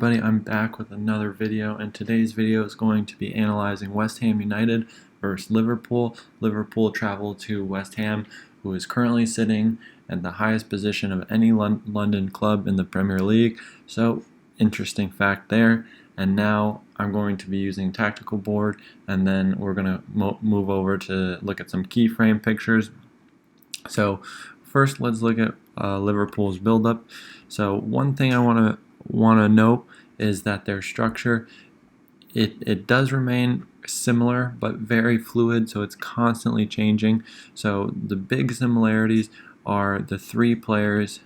Everybody, I'm back with another video, and today's video is going to be analyzing West Ham United versus Liverpool. Liverpool traveled to West Ham, who is currently sitting at the highest position of any London club in the Premier League. So, interesting fact there. And now I'm going to be using tactical board, and then we're going to move over to look at some keyframe pictures. So, first, let's look at Liverpool's build-up. So, one thing I want to note is that their structure, it does remain similar but very fluid, so it's constantly changing. So the big similarities are the three players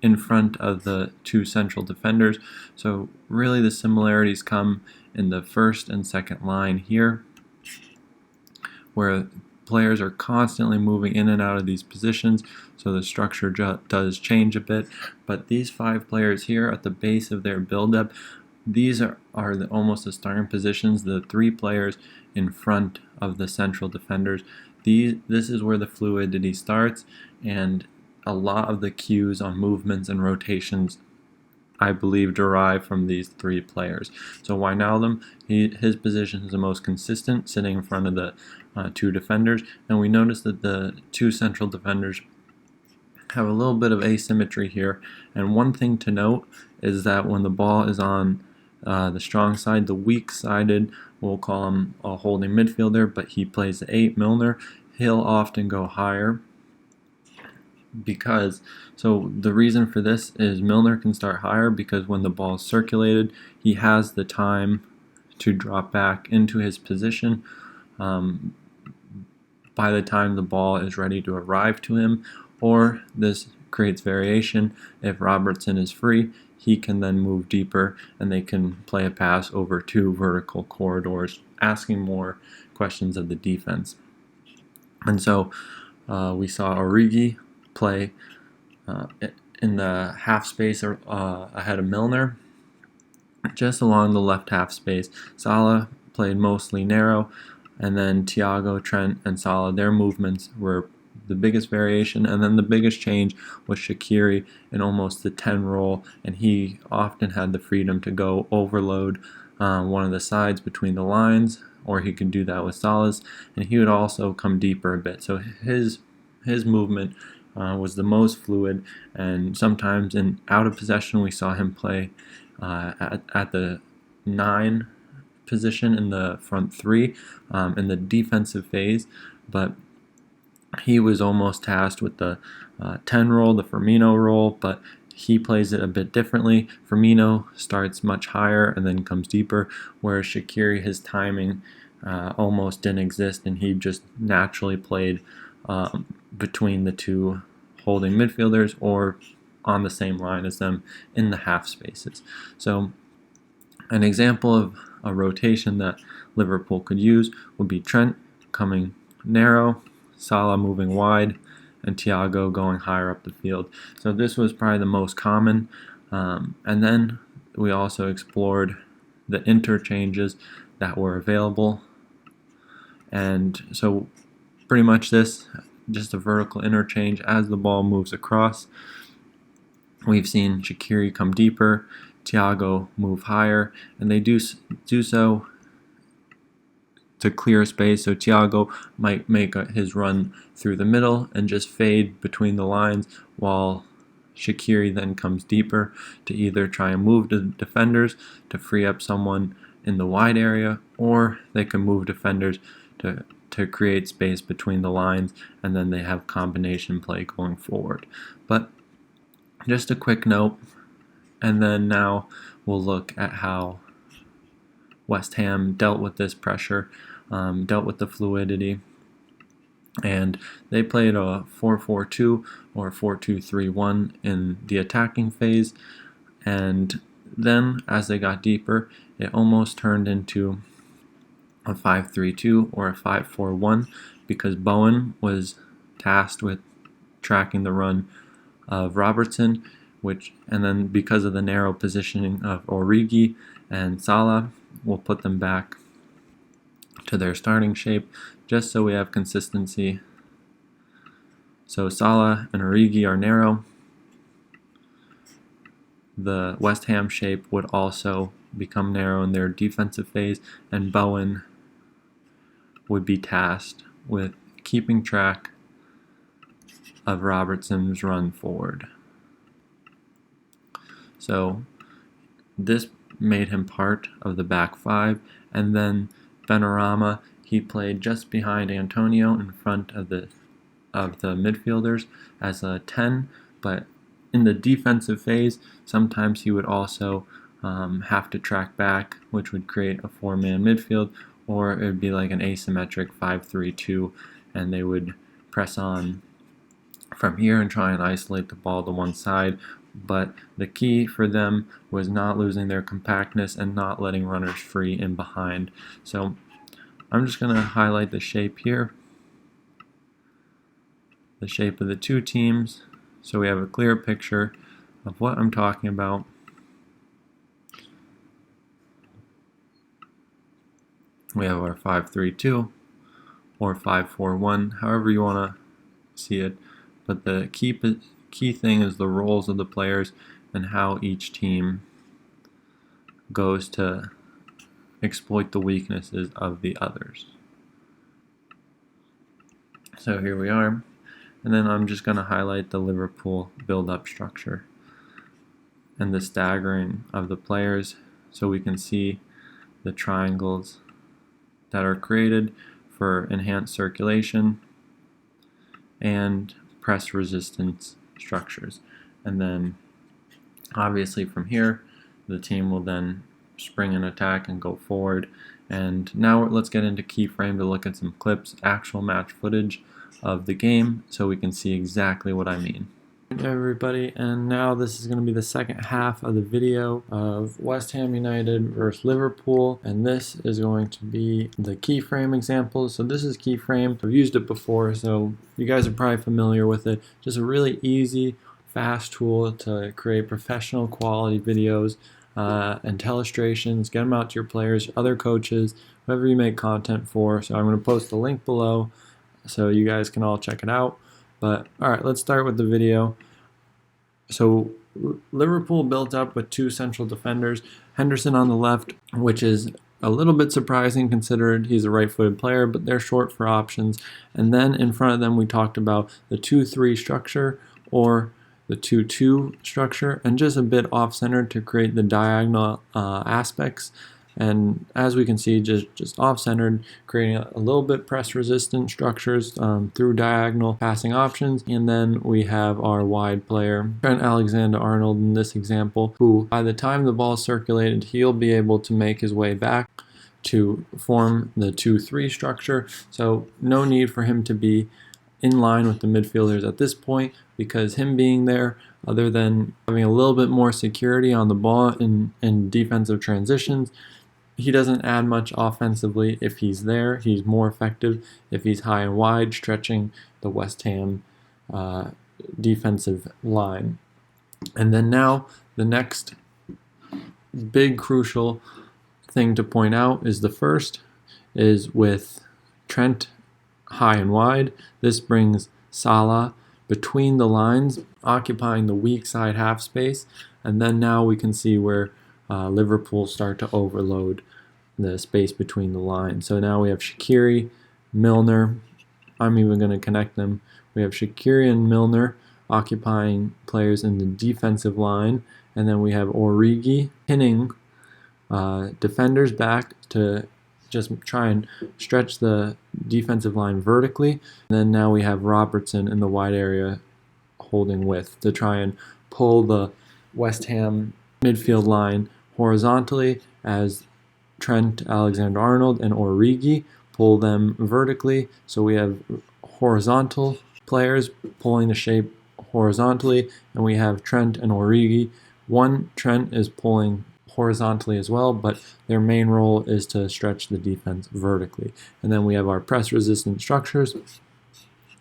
in front of the two central defenders. So really the similarities come in the first and second line here, where players are constantly moving in and out of these positions, so the structure does change a bit. But these five players here at the base of their build-up, these are almost the starting positions, the three players in front of the central defenders. This is where the fluidity starts, and a lot of the cues on movements and rotations, I believe, derive from these three players. So Wijnaldum, his position is the most consistent, sitting in front of the two defenders, and we notice that the two central defenders have a little bit of asymmetry here. And one thing to note is that when the ball is on the strong side, the weak-sided, we'll call him a holding midfielder, but he plays the 8, Milner, he'll often go higher. So the reason for this is Milner can start higher because when the ball is circulated, he has the time to drop back into his position by the time the ball is ready to arrive to him. Or this creates variation. If Robertson is free, he can then move deeper and they can play a pass over two vertical corridors, asking more questions of the defense. And so we saw Origi play in the half space ahead of Milner, just along the left half space. Salah played mostly narrow, and then Thiago, Trent, and Salah, their movements were the biggest variation, and then the biggest change was Shaqiri in almost the 10 role, and he often had the freedom to go overload one of the sides between the lines, or he could do that with Salah's, and he would also come deeper a bit. So his movement was the most fluid, and sometimes in out of possession we saw him play at the 9 position in the front three in the defensive phase, but he was almost tasked with the 10 role, the Firmino role, but he plays it a bit differently. Firmino starts much higher and then comes deeper, whereas Shaqiri, his timing almost didn't exist, and he just naturally played between the two holding midfielders or on the same line as them in the half spaces. So an example of a rotation that Liverpool could use would be Trent coming narrow, Salah moving wide, and Thiago going higher up the field. So this was probably the most common. And then we also explored the interchanges that were available. And so pretty much this, just a vertical interchange as the ball moves across. We've seen Shaqiri come deeper, Thiago move higher, and they do so to clear space. So Thiago might make his run through the middle and just fade between the lines, while Shaqiri then comes deeper to either try and move the defenders to free up someone in the wide area, or they can move defenders to create space between the lines, and then they have combination play going forward. But just a quick note, and then now we'll look at how West Ham dealt with this pressure, dealt with the fluidity, and they played a 4-4-2 or 4-2-3-1 in the attacking phase, and then as they got deeper, it almost turned into a 5-3-2 or a 5-4-1 because Bowen was tasked with tracking the run of Robertson, and then because of the narrow positioning of Origi and Salah, we'll put them back to their starting shape just so we have consistency. So Salah and Origi are narrow, the West Ham shape would also become narrow in their defensive phase, and Bowen would be tasked with keeping track of Robertson's run forward. So this made him part of the back five, and then Benrahma, he played just behind Antonio in front of the midfielders as a 10, but in the defensive phase, sometimes he would also have to track back, which would create a 4-man midfield, or it would be like an asymmetric 5-3-2, and they would press on from here and try and isolate the ball to one side. But the key for them was not losing their compactness and not letting runners free in behind. So I'm just going to highlight the shape here, the shape of the two teams, so we have a clear picture of what I'm talking about. We have our 5-3-2 or 5-4-1, however you want to see it. But the key thing is the roles of the players and how each team goes to exploit the weaknesses of the others. So here we are. And then I'm just going to highlight the Liverpool build-up structure and the staggering of the players so we can see the triangles that are created for enhanced circulation and press resistance structures. And then obviously from here the team will then spring an attack and go forward. And now let's get into Keyframe to look at some clips, actual match footage of the game, so we can see exactly what I mean. Hey everybody, and now this is going to be the second half of the video of West Ham United versus Liverpool, and this is going to be the Keyframe example. So this is Keyframe. I've used it before, so you guys are probably familiar with it. Just a really easy, fast tool to create professional quality videos and illustrations, get them out to your players, other coaches, whoever you make content for. So I'm going to post the link below so you guys can all check it out. But alright, let's start with the video. So Liverpool built up with two central defenders, Henderson on the left, which is a little bit surprising considering he's a right-footed player, but they're short for options. And then in front of them we talked about the 2-3 structure or the 2-2 structure, and just a bit off-centered to create the diagonal aspects. And as we can see, just off-centered, creating a little bit press-resistant structures through diagonal passing options. And then we have our wide player, Trent Alexander-Arnold in this example, who by the time the ball circulated, he'll be able to make his way back to form the 2-3 structure. So no need for him to be in line with the midfielders at this point, because him being there, other than having a little bit more security on the ball in defensive transitions, he doesn't add much offensively. If he's there, he's more effective if he's high and wide, stretching the West Ham defensive line. And then now, the next big crucial thing to point out is the first is with Trent high and wide. This brings Salah between the lines, occupying the weak side half space. And then now we can see where Liverpool start to overload the space between the lines. So now we have Shaqiri, Milner. I'm even going to connect them. We have Shaqiri and Milner occupying players in the defensive line, and then we have Origi pinning defenders back to just try and stretch the defensive line vertically. And then now we have Robertson in the wide area holding width to try and pull the West Ham midfield line horizontally, as Trent Alexander-Arnold and Origi pull them vertically. So we have horizontal players pulling the shape horizontally, and we have Trent and Origi. Trent is pulling horizontally as well, but their main role is to stretch the defense vertically. And then we have our press resistant structures,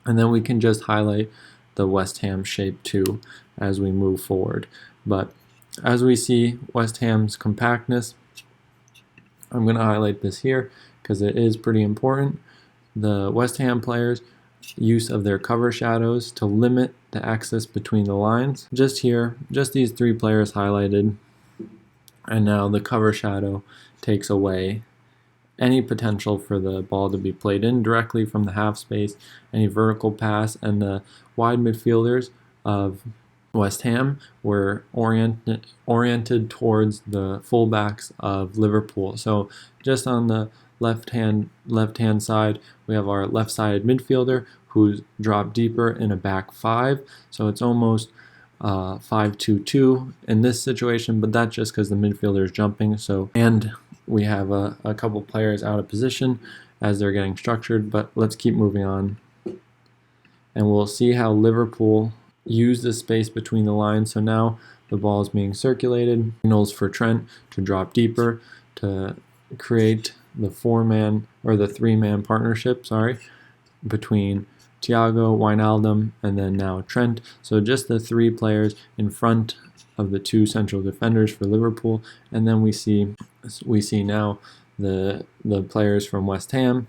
and then we can just highlight the West Ham shape too as we move forward. But as we see West Ham's compactness, I'm going to highlight this here because it is pretty important. The West Ham players, use of their cover shadows to limit the access between the lines. Just here, just these three players highlighted, and now the cover shadow takes away any potential for the ball to be played in directly from the half space, any vertical pass, and the wide midfielders of West Ham were oriented towards the fullbacks of Liverpool. So just on the left hand side, we have our left-sided midfielder who's dropped deeper in a back five. So it's almost 5-2-2 in this situation, but that's just because the midfielder is jumping. So, and we have a couple players out of position as they're getting structured, but let's keep moving on. And we'll see how Liverpool use the space between the lines. So now the ball is being circulated. Signals for Trent to drop deeper to create the three-man partnership, between Thiago, Wijnaldum, and then now Trent. So just the three players in front of the two central defenders for Liverpool, and then we see now the players from West Ham.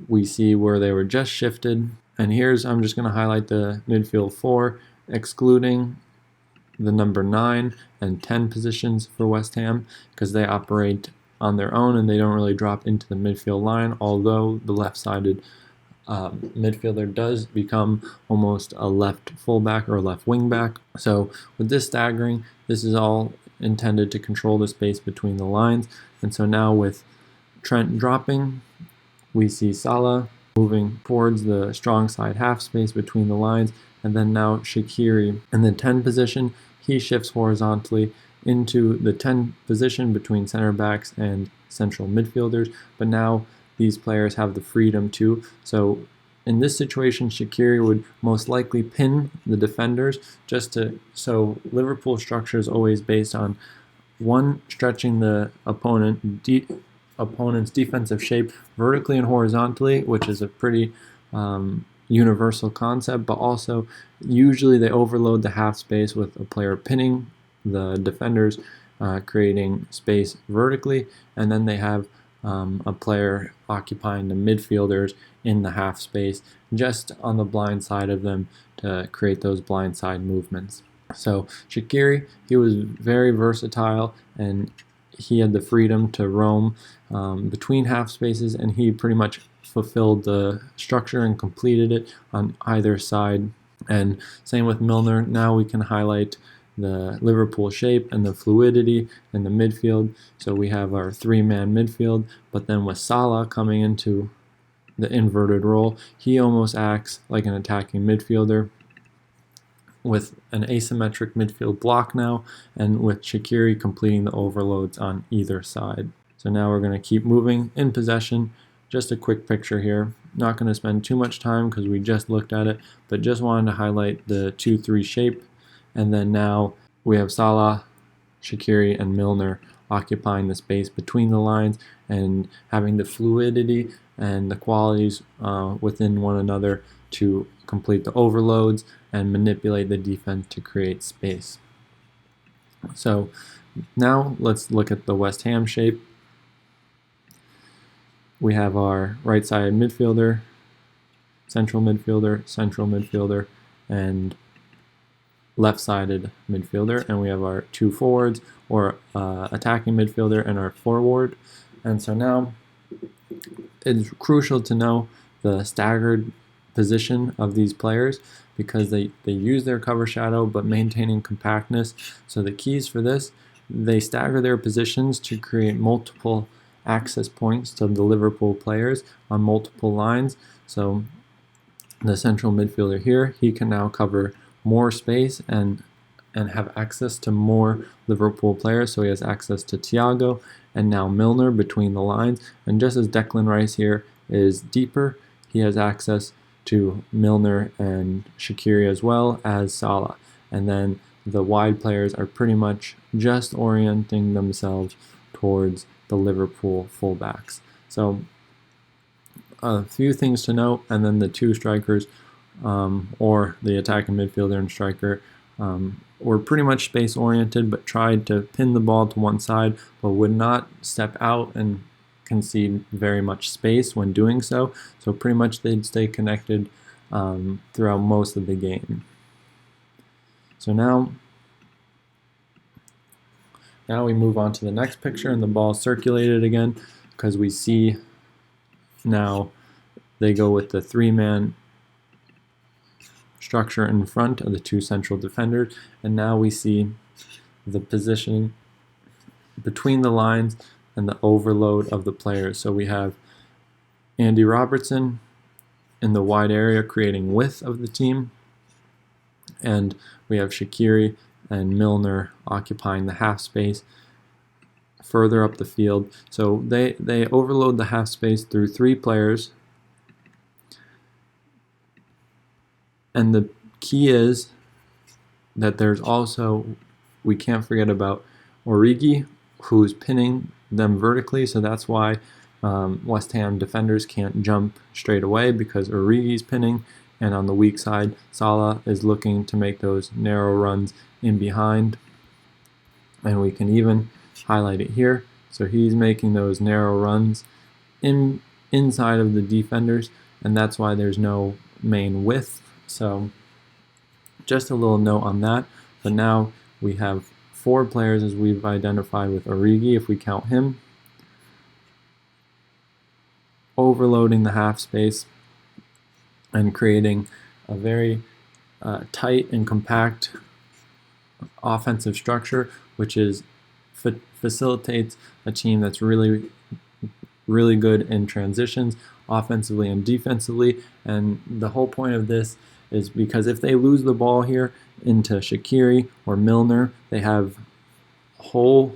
We see where they were just shifted, and I'm just going to highlight the midfield four, excluding the number 9 and 10 positions for West Ham, because they operate on their own and they don't really drop into the midfield line, although the left-sided midfielder does become almost a left fullback or a left wing back. So with this staggering, this is all intended to control the space between the lines. And so now with Trent dropping, we see Salah moving towards the strong side half space between the lines, and then now Shaqiri in the 10 position, he shifts horizontally into the 10 position between center backs and central midfielders, but now these players have the freedom too. So in this situation, Shaqiri would most likely pin the defenders so Liverpool structure is always based on one, stretching the opponent's defensive shape vertically and horizontally, which is a pretty universal concept, but also usually they overload the half space with a player pinning the defenders, creating space vertically, and then they have a player occupying the midfielders in the half space just on the blind side of them to create those blind side movements. So Shaqiri, he was very versatile and he had the freedom to roam between half spaces, and he pretty much fulfilled the structure and completed it on either side. And same with Milner. Now we can highlight the Liverpool shape and the fluidity in the midfield. So we have our three-man midfield, but then with Salah coming into the inverted role, he almost acts like an attacking midfielder with an asymmetric midfield block now, and with Shaqiri completing the overloads on either side. So now we're going to keep moving in possession. Just a quick picture here. Not going to spend too much time because we just looked at it, but just wanted to highlight the 2-3 shape. And then now we have Salah, Shaqiri, and Milner occupying the space between the lines and having the fluidity and the qualities within one another to complete the overloads and manipulate the defense to create space. So now let's look at the West Ham shape. We have our right-sided midfielder, central midfielder, and left-sided midfielder, and we have our two forwards, or attacking midfielder, and our forward. And so now it's crucial to know the staggered position of these players because they use their cover shadow but maintaining compactness. So the keys for this, they stagger their positions to create multiple access points to the Liverpool players on multiple lines. So the central midfielder here, he can now cover more space and have access to more Liverpool players. So he has access to Thiago and now Milner between the lines. And just as Declan Rice here is deeper, he has access to Milner and Shaqiri as well as Salah. And then the wide players are pretty much just orienting themselves towards the Liverpool fullbacks. So a few things to note, and then the two strikers, or the attacking midfielder and striker, were pretty much space oriented but tried to pin the ball to one side but would not step out and concede very much space when doing so. So pretty much they'd stay connected throughout most of the game. So now we move on to the next picture, and the ball circulated again, because we see now they go with the 3-man structure in front of the 2 central defenders, and now we see the position between the lines and the overload of the players. So we have Andy Robertson in the wide area creating width of the team, and we have Shaqiri and Milner occupying the half space further up the field. So they overload the half space through 3 players, and the key is that there's also, we can't forget about Origi, who's pinning them vertically, so that's why West Ham defenders can't jump straight away, because Origi's pinning, and on the weak side, Salah is looking to make those narrow runs in behind, and we can even highlight it here. So he's making those narrow runs inside of the defenders, and that's why there's no main width. So just a little note on that. But now we have 4 players, as we've identified with Origi, if we count him, overloading the half space and creating a very tight and compact offensive structure, which is facilitates a team that's really good in transitions, offensively and defensively. And the whole point of this is because if they lose the ball here into Shaqiri or Milner, they have whole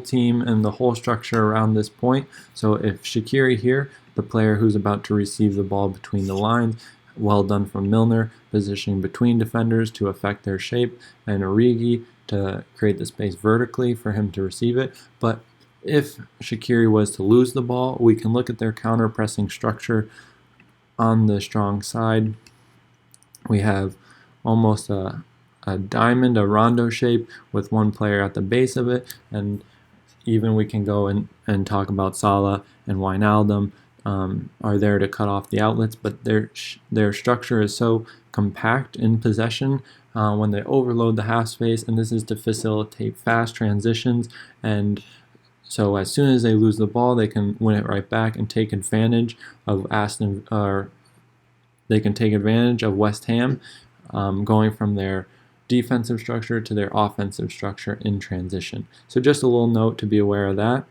team and the whole structure around this point. So if Shaqiri here, the player who's about to receive the ball between the lines, well done from Milner, positioning between defenders to affect their shape, and Origi to create the space vertically for him to receive it. But if Shaqiri was to lose the ball, we can look at their counter-pressing structure on the strong side. We have almost a diamond, a rondo shape with 1 player at the base of it, and even we can go and talk about Salah and Wijnaldum are there to cut off the outlets, but their structure is so compact in possession when they overload the half space, and this is to facilitate fast transitions. And so as soon as they lose the ball, they can win it right back and take advantage of West Ham going from their defensive structure to their offensive structure in transition. So just a little note to be aware of that.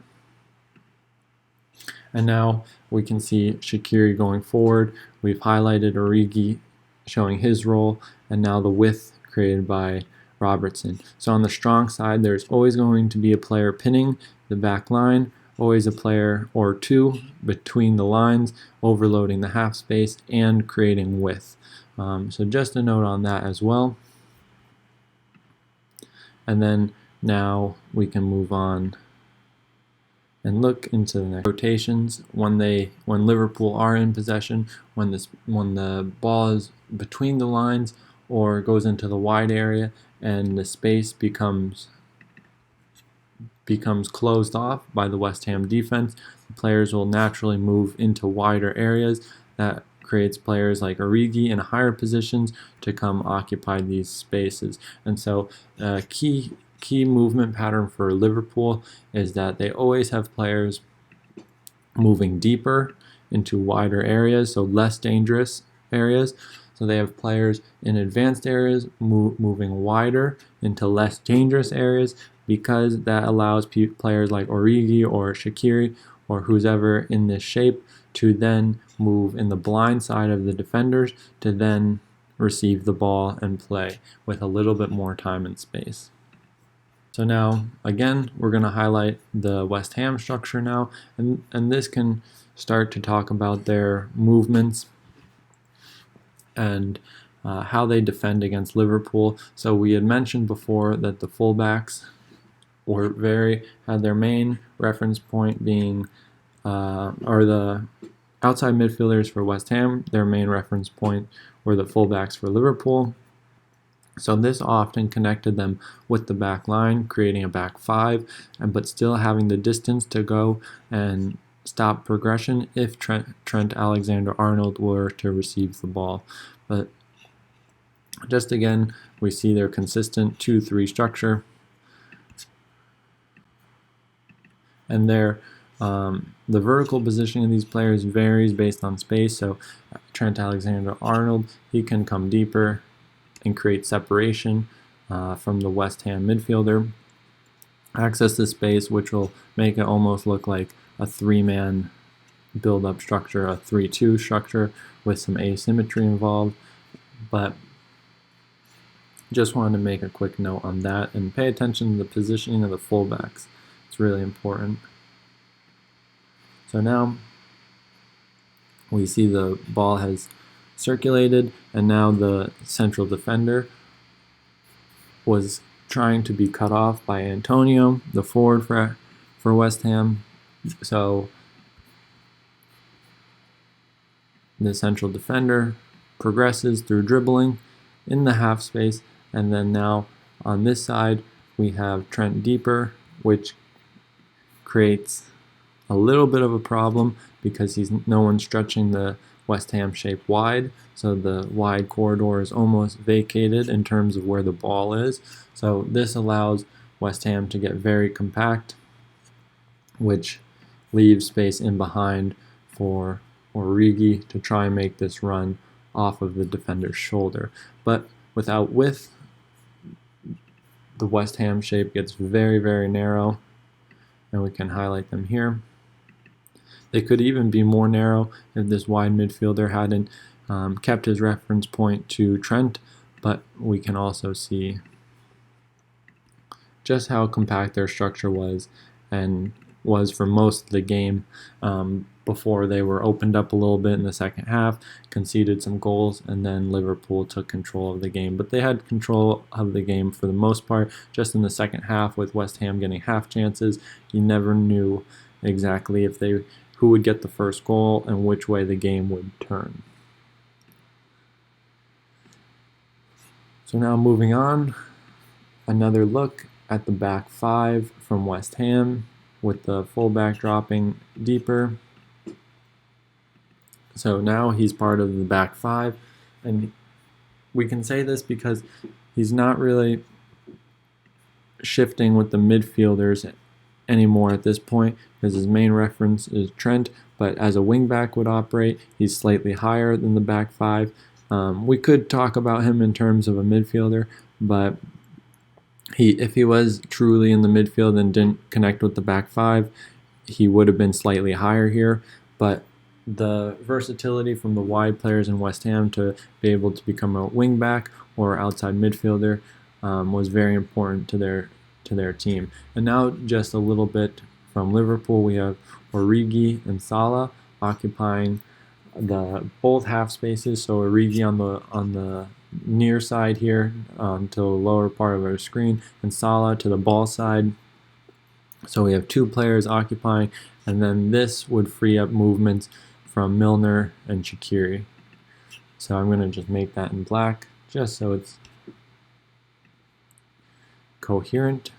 And now we can see Shaqiri going forward. We've highlighted Origi showing his role, and now the width created by Robertson. So on the strong side, there's always going to be a player pinning the back line, always a player or 2 between the lines, overloading the half space and creating width. So just a note on that as well. And then now we can move on and look into the next rotations. When Liverpool are in possession, when the ball is between the lines or goes into the wide area and the space becomes closed off by the West Ham defense, the players will naturally move into wider areas. That creates players like Origi in higher positions to come occupy these spaces. And so key movement pattern for Liverpool is that they always have players moving deeper into wider areas, so less dangerous areas. So they have players in advanced areas moving wider into less dangerous areas, because that allows players like Origi or Shaqiri or who's ever in this shape to then move in the blind side of the defenders to then receive the ball and play with a little bit more time and space. So now, again, we're going to highlight the West Ham structure now, and this can start to talk about their movements and how they defend against Liverpool. So we had mentioned before that the fullbacks had their main reference point being, or the outside midfielders for West Ham, their main reference point were the fullbacks for Liverpool. So this often connected them with the back line, creating a back 5, but still having the distance to go and stop progression if Trent Alexander-Arnold were to receive the ball. But just again, we see their consistent 2-3 structure, and the vertical positioning of these players varies based on space. So Trent Alexander-Arnold, he can come deeper and create separation from the West Ham midfielder, access the space, which will make it almost look like a 3-man build-up structure, a 3-2 structure with some asymmetry involved. But just wanted to make a quick note on that and pay attention to the positioning of the fullbacks. It's really important. So now we see the ball has circulated, and now the central defender was trying to be cut off by Antonio, the forward for West Ham. So the central defender progresses through dribbling in the half space, and then now on this side we have Trent deeper, which creates a little bit of a problem because no one's stretching the West Ham shape wide, so the wide corridor is almost vacated in terms of where the ball is. So this allows West Ham to get very compact, which leaves space in behind for Origi to try and make this run off of the defender's shoulder. But without width, the West Ham shape gets very, very narrow, and we can highlight them here. They could even be more narrow if this wide midfielder hadn't kept his reference point to Trent, but we can also see just how compact their structure was, and was for most of the game before they were opened up a little bit in the second half, conceded some goals, and then Liverpool took control of the game. But they had control of the game for the most part. Just in the second half, with West Ham getting half chances, you never knew exactly who would get the first goal and which way the game would turn. So now moving on, another look at the back five from West Ham, with the fullback dropping deeper. So now he's part of the back five, and we can say this because he's not really shifting with the midfielders anymore at this point, because his main reference is Trent, but as a wingback would operate, he's slightly higher than the back five. We could talk about him in terms of a midfielder, but if he was truly in the midfield and didn't connect with the back five, he would have been slightly higher here. But the versatility from the wide players in West Ham to be able to become a wingback or outside midfielder was very important to their team. And now just a little bit from Liverpool, we have Origi and Salah occupying both half spaces. So Origi on the near side here to the lower part of our screen, and Salah to the ball side. So we have two players occupying, and then this would free up movements from Milner and Shaqiri. So I'm going to just make that in black just so it's coherent.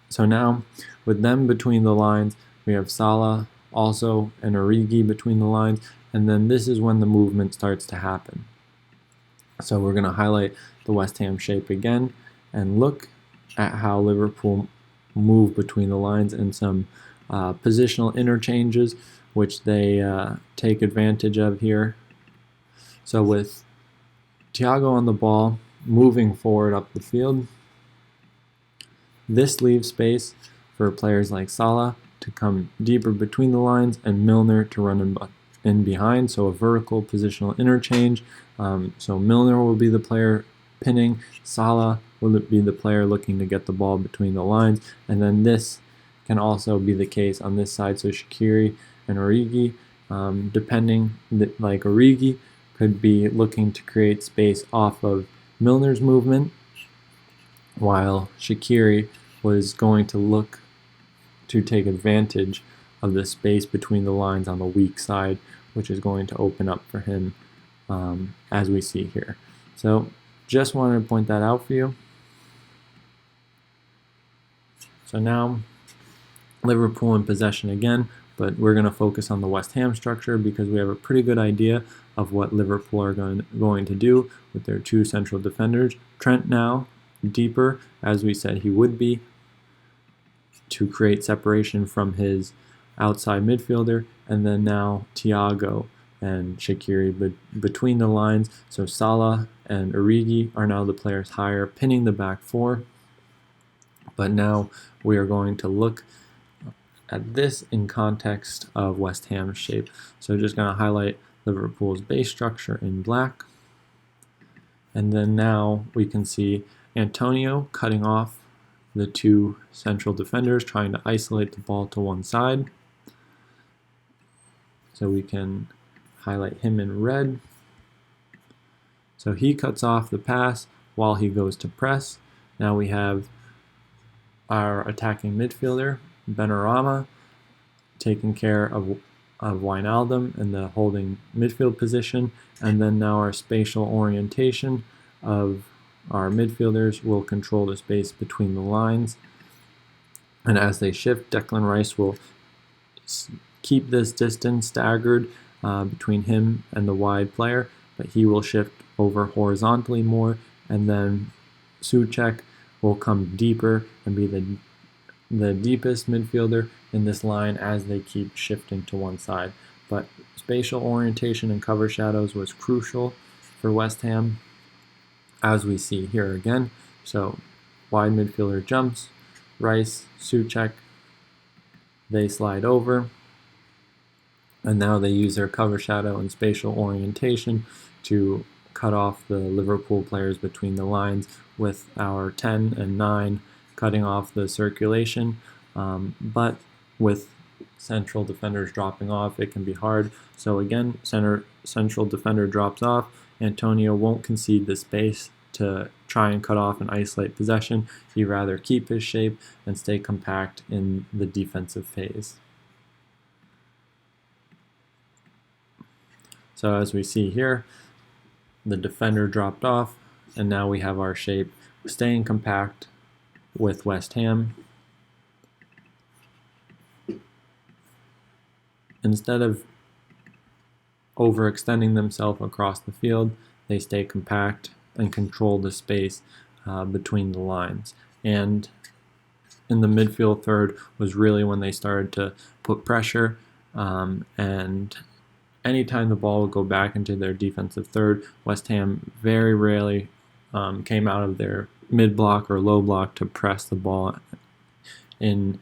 So now with them between the lines, we have Salah also and Origi between the lines, and then this is when the movement starts to happen. So we're going to highlight the West Ham shape again and look at how Liverpool move between the lines and some positional interchanges, which they take advantage of here. So with Thiago on the ball, moving forward up the field, this leaves space for players like Salah to come deeper between the lines and Milner to run in behind, so a vertical positional interchange. So Milner will be the player pinning, Salah will be the player looking to get the ball between the lines, and then this can also be the case on this side. So Shaqiri and Origi, depending, like Origi could be looking to create space off of Milner's movement, while Shaqiri was going to look to take advantage of the space between the lines on the weak side, which is going to open up for him as we see here. So just wanted to point that out for you. So now Liverpool in possession again but we're going to focus on the West Ham structure because we have a pretty good idea of what Liverpool are going to do with their two central defenders. Trent now deeper, as we said he would be, to create separation from his outside midfielder, and then now Thiago and Shaqiri between the lines. So Salah and Origi are now the players higher, pinning the back four. But now we are going to look at this in context of West Ham's shape. So just going to highlight Liverpool's base structure in black. And then now we can see Antonio cutting off the two central defenders, trying to isolate the ball to one side. So we can highlight him in red. So he cuts off the pass while he goes to press. Now we have our attacking midfielder, Benrahma, taking care of Wijnaldum in the holding midfield position, and then now our spatial orientation of our midfielders will control the space between the lines, and as they shift, Declan Rice will keep this distance staggered between him and the wide player, but he will shift over horizontally more, and then Souček will come deeper and be the deepest midfielder in this line as they keep shifting to one side. But spatial orientation and cover shadows was crucial for West Ham, as we see here again. So wide midfielder jumps, Rice, Souček, they slide over, and now they use their cover shadow and spatial orientation to cut off the Liverpool players between the lines, with our 10 and 9 cutting off the circulation. But with central defenders dropping off, it can be hard. So again, central defender drops off. Antonio won't concede the space to try and cut off and isolate possession. He'd rather keep his shape and stay compact in the defensive phase. So as we see here, the defender dropped off, and now we have our shape staying compact with West Ham. Instead of overextending themselves across the field, they stay compact and control the space between the lines. And in the midfield third was really when they started to put pressure, and anytime the ball would go back into their defensive third, West Ham very rarely came out of their mid-block or low block to press the ball in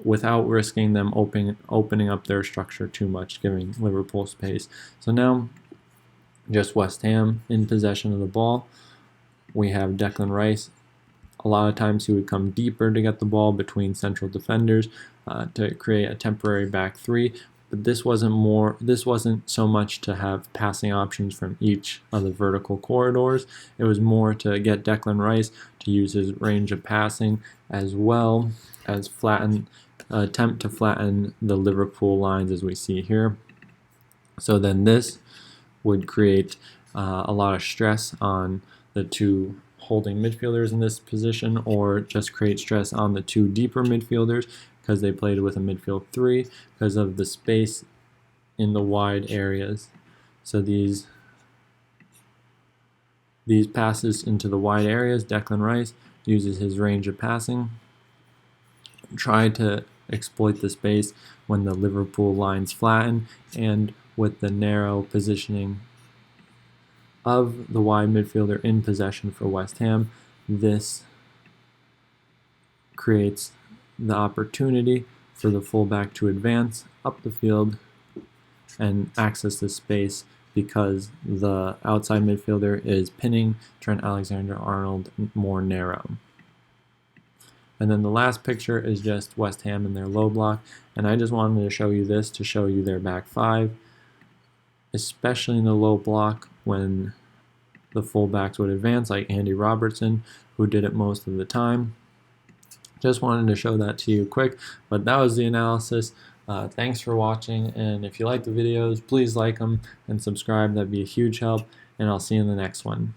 without risking them opening up their structure too much, giving Liverpool space. So now just West Ham in possession of the ball. We have Declan Rice. A lot of times he would come deeper to get the ball between central defenders to create a temporary back three. But this wasn't so much to have passing options from each of the vertical corridors. It was more to get Declan Rice to use his range of passing, as well as attempt to flatten the Liverpool lines, as we see here. So then this would create a lot of stress on the two holding midfielders in this position, or just create stress on the two deeper midfielders, because they played with a midfield three because of the space in the wide areas. So these passes into the wide areas, Declan Rice uses his range of passing, try to exploit the space when the Liverpool lines flatten, and with the narrow positioning of the wide midfielder in possession for West Ham, this creates the opportunity for the fullback to advance up the field and access the space, because the outside midfielder is pinning Trent Alexander-Arnold more narrow. And then the last picture is just West Ham in their low block, and I just wanted to show you this to show you their back five, especially in the low block when the fullbacks would advance, like Andy Robertson, who did it most of the time. Just wanted to show that to you quick, but that was the analysis. Thanks for watching, and if you like the videos, please like them and subscribe. That'd be a huge help, and I'll see you in the next one.